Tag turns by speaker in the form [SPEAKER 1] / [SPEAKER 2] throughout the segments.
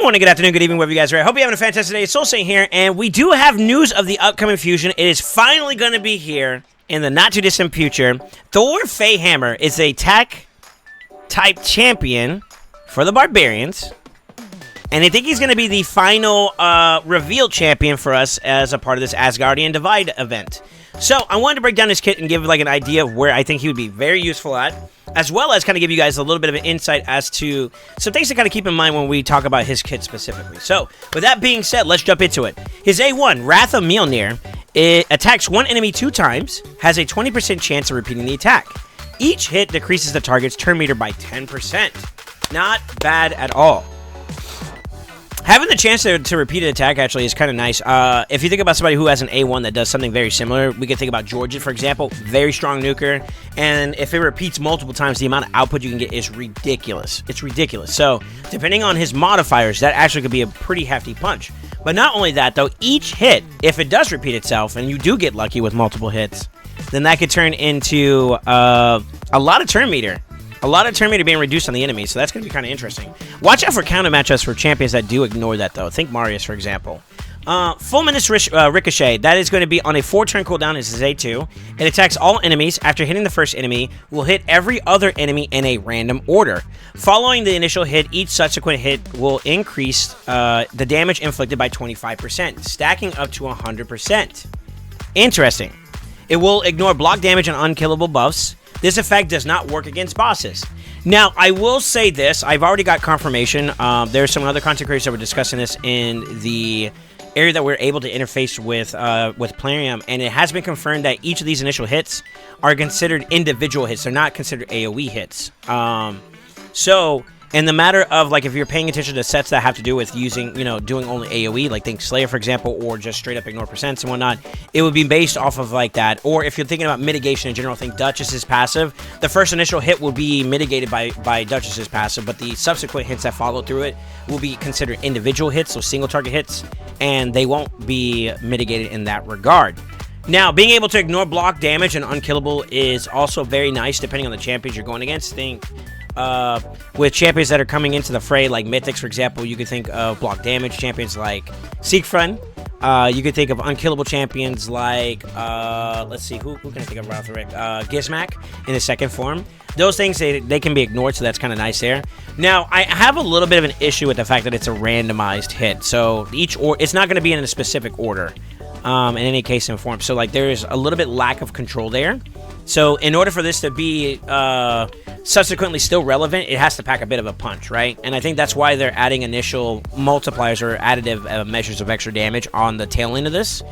[SPEAKER 1] morning, good afternoon, good evening, wherever you guys are at. Hope you're having a fantastic day. It's SoulSaint here, and we do have news of the upcoming fusion. It is finally going to be here in the not-too-distant future. Thor Hammer is a tech-type champion for the Barbarians, and I think he's going to be the final revealed champion for us as a part of this Asgardian Divide event. So, I wanted to break down this kit and give like an idea of where I think he would be very useful at, as well as kind of give you guys a little bit of an insight as to some things to kind of keep in mind when we talk about his kit specifically. So, with that being said, let's jump into it. His A1, Wrath of Mjolnir, it attacks one enemy 2 times, has a 20% chance of repeating the attack. Each hit decreases the target's turn meter by 10%. Not bad at all. Having the chance to repeat an attack actually is kind of nice. If you think about somebody who has an A1 that does something very similar, we could think about Georgia, for example. Very strong nuker. And if it repeats multiple times, the amount of output you can get is ridiculous. It's ridiculous. So, depending on his modifiers, that actually could be a pretty hefty punch. But not only that, though, each hit, if it does repeat itself, and you do get lucky with multiple hits, then that could turn into a lot of turn meter. A lot of turn meter being reduced on the enemy, so that's going to be kind of interesting. Watch out for counter matchups for champions that do ignore that, though. Think Marius, for example. Fulminous Ricochet, that is going to be on a 4-turn cooldown. This is A2. It attacks all enemies. After hitting the first enemy, will hit every other enemy in a random order. Following the initial hit, each subsequent hit will increase the damage inflicted by 25%, stacking up to 100%. Interesting. It will ignore block damage and unkillable buffs. This effect does not work against bosses. Now, I will say this. I've already got confirmation. There's some other content creators that were discussing this in the area that we're able to interface with Plarium, and it has been confirmed that each of these initial hits are considered individual hits. They're not considered AoE hits. So, in the matter of, like, if you're paying attention to sets that have to do with using, you know, doing only AoE, like think Slayer, for example, or just straight up ignore percents and whatnot, it would be based off of like that. Or if you're thinking about mitigation in general, think Duchess's passive. The first initial hit will be mitigated by Duchess's passive, but the subsequent hits that follow through it will be considered individual hits, so single target hits, and they won't be mitigated in that regard. Now, being able to ignore block damage and unkillable is also very nice depending on the champions you're going against. Think with champions that are coming into the fray, like Mythics, for example, you could think of block damage champions like Siegfried. You could think of unkillable champions like, let's see, who can I think of right off the rip? Gizmak in the second form. Those things, they can be ignored, so that's kind of nice there. Now, I have a little bit of an issue with the fact that it's a randomized hit. So, it's not going to be in a specific order, in any case and form. So, like, there's a little bit lack of control there. So, in order for this to be subsequently still relevant, it has to pack a bit of a punch, right? And I think that's why they're adding initial multipliers or additive measures of extra damage on the tail end of this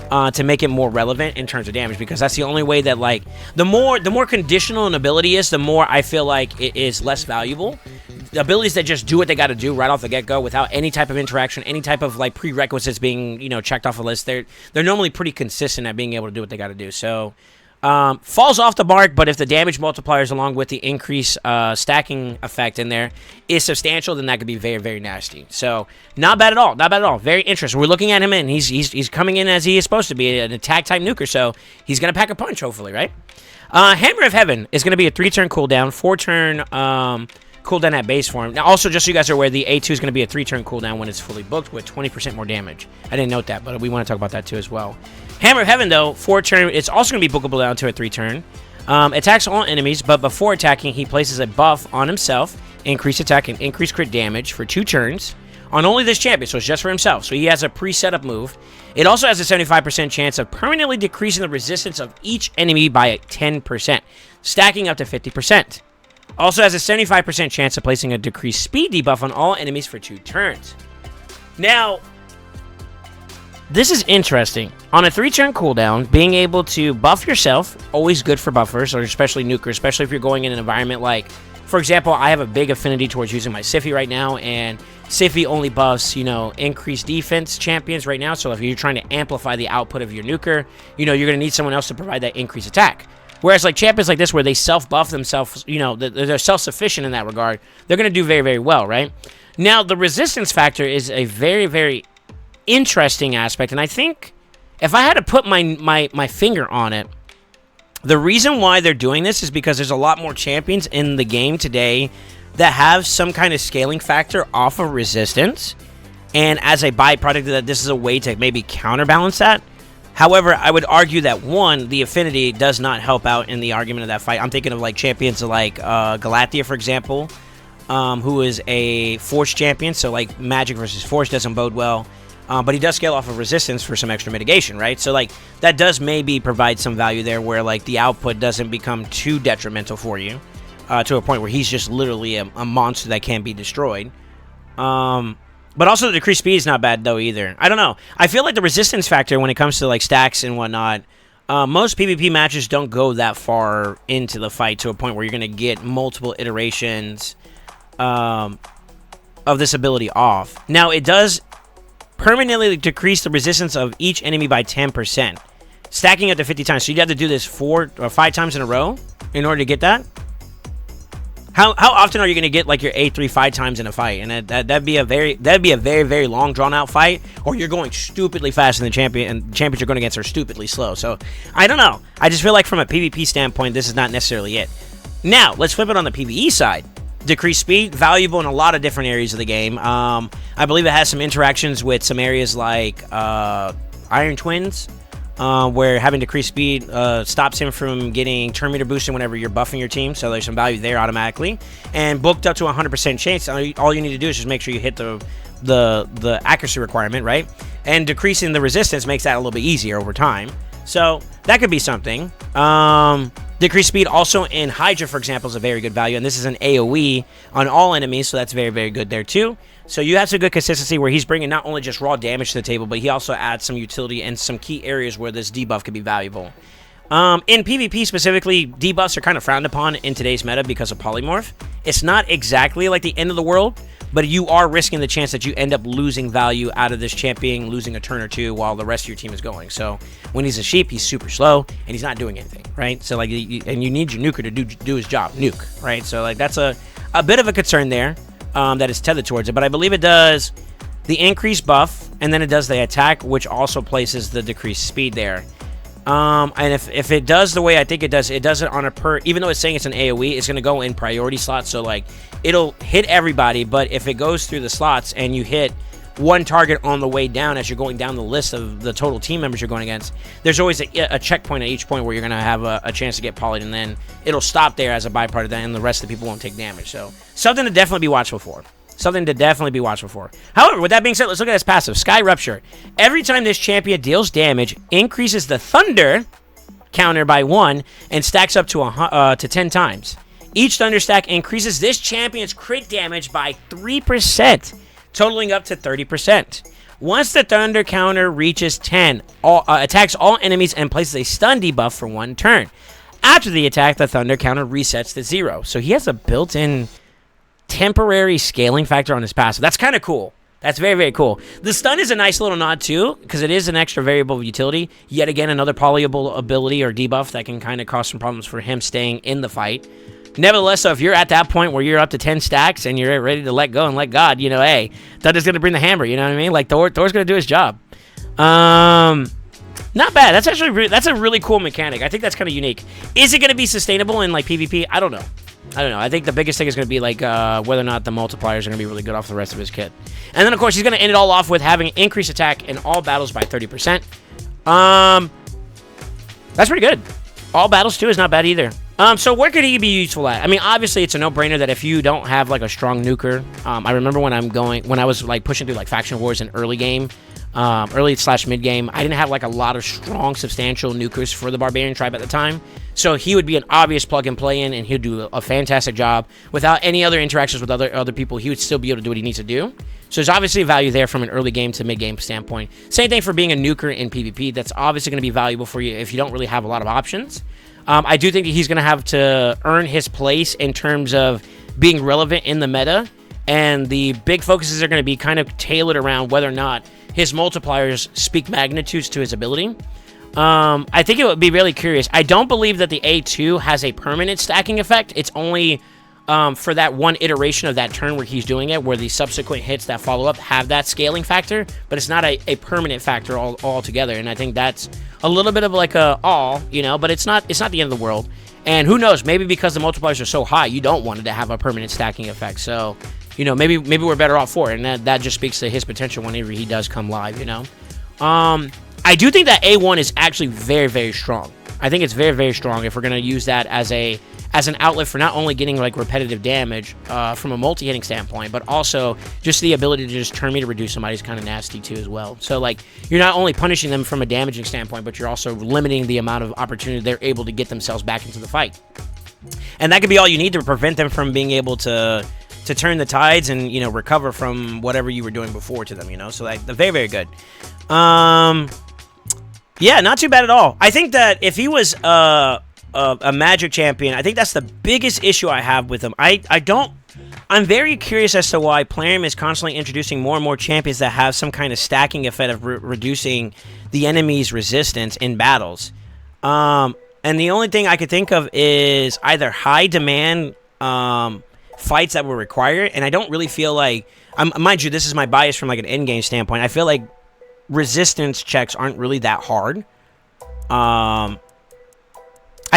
[SPEAKER 1] to make it more relevant in terms of damage, because that's the only way that, like, the more conditional an ability is, the more I feel like it is less valuable. The abilities that just do what they got to do right off the get-go without any type of interaction, any type of, like, prerequisites being, you know, checked off a list, they're normally pretty consistent at being able to do what they got to do. So, falls off the mark, but if the damage multipliers along with the increased stacking effect in there is substantial, then that could be very, very nasty. So, not bad at all. Not bad at all. Very interesting. We're looking at him, and he's coming in as he is supposed to be, an attack-type nuker, so he's going to pack a punch, hopefully, right? Hammer of Heaven is going to be a 3-turn cooldown, 4-turn cooldown at base form. Now, also, just so you guys are aware, the A2 is going to be a 3-turn cooldown when it's fully booked with 20% more damage. I didn't note that, but we want to talk about that too as well. Hammer of Heaven, though, 4-turn, it's also going to be bookable down to a 3-turn. Attacks all enemies, but before attacking, he places a buff on himself, increase attack and increase crit damage for 2 turns on only this champion, so it's just for himself. So he has a pre-setup move. It also has a 75% chance of permanently decreasing the resistance of each enemy by 10%, stacking up to 50%. Also has a 75% chance of placing a decreased speed debuff on all enemies for 2 turns. Now, this is interesting. On a 3-turn cooldown, being able to buff yourself, always good for buffers, or especially nukers, especially if you're going in an environment like, for example, I have a big affinity towards using my Siphi right now, and Siphi only buffs, you know, increased defense champions right now, so if you're trying to amplify the output of your nuker, you know, you're going to need someone else to provide that increased attack. Whereas, like, champions like this, where they self-buff themselves, you know, they're self-sufficient in that regard, they're going to do very, very well, right? Now, the resistance factor is a very, very interesting aspect, and I think if I had to put my finger on it, the reason why they're doing this is because there's a lot more champions in the game today that have some kind of scaling factor off of resistance. And as a byproduct of that, this is a way to maybe counterbalance that. However, I would argue that, one, the affinity does not help out in the argument of that fight. I'm thinking of like champions like Galathea, for example, who is a Force champion. So like Magic versus Force doesn't bode well. But he does scale off of resistance for some extra mitigation, right? So like that does maybe provide some value there where like the output doesn't become too detrimental for you to a point where he's just literally a monster that can be destroyed. But also the decreased speed is not bad though either. I don't know. I feel like the resistance factor when it comes to like stacks and whatnot, most PvP matches don't go that far into the fight to a point where you're going to get multiple iterations of this ability off. Now it does permanently decrease the resistance of each enemy by 10%, stacking up to 50 times. So you'd have to do this 4 or 5 times in a row in order to get that. How often are you going to get like your A3 5 times in a fight? And that'd be a very long drawn out fight, or you're going stupidly fast and the champions you're going against are stupidly slow. So I don't know. I just feel like from a PvP standpoint, this is not necessarily it. Now let's flip it on the PvE side. Decreased speed, valuable in a lot of different areas of the game. I believe it has some interactions with some areas like Iron Twins, where having decreased speed stops him from getting turn meter boosted whenever you're buffing your team, so there's some value there automatically. And booked up to 100% chance, all you need to do is just make sure you hit the accuracy requirement, right? And decreasing the resistance makes that a little bit easier over time. So that could be something. Decreased speed also in Hydra, for example, is a very good value, and this is an AoE on all enemies, so that's very good there too. So you have some good consistency where he's bringing not only just raw damage to the table, but he also adds some utility in some key areas where this debuff could be valuable. In PvP specifically, debuffs are kind of frowned upon in today's meta because of polymorph. It's not exactly like the end of the world, but you are risking the chance that you end up losing value out of this champion, losing a turn or two while the rest of your team is going. So when he's a sheep, he's super slow and he's not doing anything, right? So like, and you need your nuker to do his job, nuke, right? So like that's a bit of a concern there that is tethered towards it. But I believe it does the increased buff, and then it does the attack, which also places the decreased speed there. And if it does the way I think it does it on a per, even though it's saying it's an AoE, it's going to go in priority slots. So like it'll hit everybody, but if it goes through the slots and you hit one target on the way down as you're going down the list of the total team members you're going against, there's always a checkpoint at each point where you're going to have a chance to get polyed, and then it'll stop there as a byproduct of that, and the rest of the people won't take damage. So something to definitely be watchful for. However, with that being said, let's look at his passive. Sky Rupture. Every time this champion deals damage, increases the thunder counter by 1 and stacks up to 10 times. Each thunder stack increases this champion's crit damage by 3%, totaling up to 30%. Once the thunder counter reaches 10, attacks all enemies and places a stun debuff for 1 turn. After the attack, the thunder counter resets to 0. So he has a built-in temporary scaling factor on his passive. That's kind of cool. That's very cool. The stun is a nice little nod too, because it is an extra variable of utility. Yet again, another polyable ability or debuff that can kind of cause some problems for him staying in the fight. Nevertheless, so if you're at that point where you're up to 10 stacks and you're ready to let go and let God, you know, hey, Thunder's going to bring the hammer, you know what I mean? Like Thor's going to do his job. Not bad. That's actually that's a really cool mechanic. I think that's kind of unique. Is it going to be sustainable in like PvP? I don't know. I think the biggest thing is going to be like whether or not the multipliers are going to be really good off the rest of his kit. And then, of course, he's going to end it all off with having increased attack in all battles by 30%. That's pretty good. All battles, too, is not bad either. So where could he be useful at? I mean, obviously, it's a no-brainer that if you don't have, like, a strong nuker. I remember when I was, like, pushing through, like, faction wars in early game, early/mid game, I didn't have like a lot of strong, substantial nukers for the Barbarian tribe at the time. So he would be an obvious plug and play in, and he'd do a fantastic job. Without any other interactions with other people, he would still be able to do what he needs to do. So there's obviously value there from an early game to mid game standpoint. Same thing for being a nuker in PvP. That's obviously going to be valuable for you if you don't really have a lot of options. I do think that he's going to have to earn his place in terms of being relevant in the meta, and the big focuses are going to be kind of tailored around whether or not his multipliers speak magnitudes to his ability. I think it would be really curious. I don't believe that the A2 has a permanent stacking effect. It's only for that one iteration of that turn where he's doing it, where the subsequent hits that follow up have that scaling factor, but it's not a permanent factor altogether. And I think that's a little bit of like but it's not the end of the world. And who knows, maybe because the multipliers are so high, you don't want it to have a permanent stacking effect. So you know, maybe we're better off for it, and that just speaks to his potential whenever he does come live, you know. I do think that A1 is actually very, very strong. I think it's very, very strong if we're gonna use that as an outlet for not only getting like repetitive damage from a multi-hitting standpoint, but also just the ability to just turn me to reduce somebody is kind of nasty too as well. So like you're not only punishing them from a damaging standpoint, but you're also limiting the amount of opportunity they're able to get themselves back into the fight. And that could be all you need to prevent them from being able to turn the tides and, you know, recover from whatever you were doing before to them, you know. So like very, very good. Yeah, not too bad at all. I think that if he was a Magic champion, I think that's the biggest issue I have with him. I'm very curious as to why Plarium is constantly introducing more and more champions that have some kind of stacking effect of reducing the enemy's resistance in battles. And the only thing I could think of is either high demand fights that will require it, and I don't really feel like, mind you, this is my bias from like an end game standpoint. I feel like resistance checks aren't really that hard. I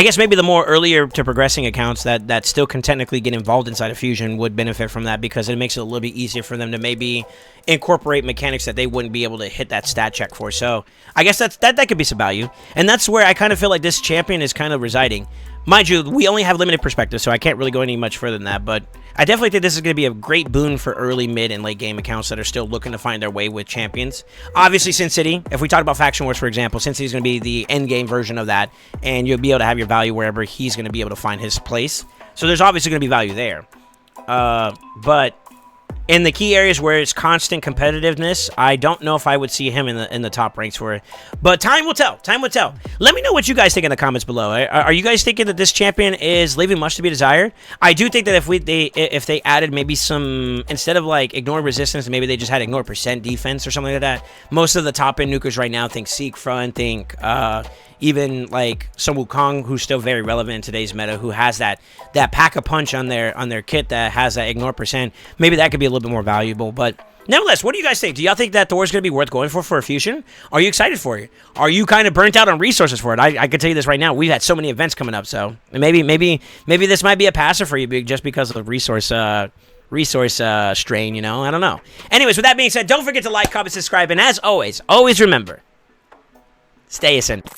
[SPEAKER 1] guess maybe the more earlier to progressing accounts that still can technically get involved inside of Fusion would benefit from that, because it makes it a little bit easier for them to maybe incorporate mechanics that they wouldn't be able to hit that stat check for. So I guess that could be some value. And that's where I kind of feel like this champion is kind of residing. Mind you, we only have limited perspective, so I can't really go any much further than that, but I definitely think this is going to be a great boon for early, mid, and late game accounts that are still looking to find their way with champions. Obviously, Sin City, if we talk about Faction Wars, for example, Sin City is going to be the end game version of that, and you'll be able to have your value wherever he's going to be able to find his place. So there's obviously going to be value there. But in the key areas where it's constant competitiveness, I don't know if I would see him in the top ranks for it. But time will tell. Time will tell. Let me know what you guys think in the comments below. Are you guys thinking that this champion is leaving much to be desired? I do think that if they added maybe some, instead of like ignore resistance, maybe they just had ignore percent defense or something like that. Most of the top end nukers right now think Seek Front, think even like Sun Wukong, who's still very relevant in today's meta, who has that pack-a-punch on their kit that has that ignore percent. Maybe that could be a little bit more valuable. But nevertheless, what do you guys think? Do y'all think that Thor's going to be worth going for a fusion? Are you excited for it? Are you kind of burnt out on resources for it? I can tell you this right now. We've had so many events coming up, so maybe this might be a passer for you just because of the resource strain, you know? I don't know. Anyways, with that being said, don't forget to like, comment, subscribe, and as always remember, stay ascendant.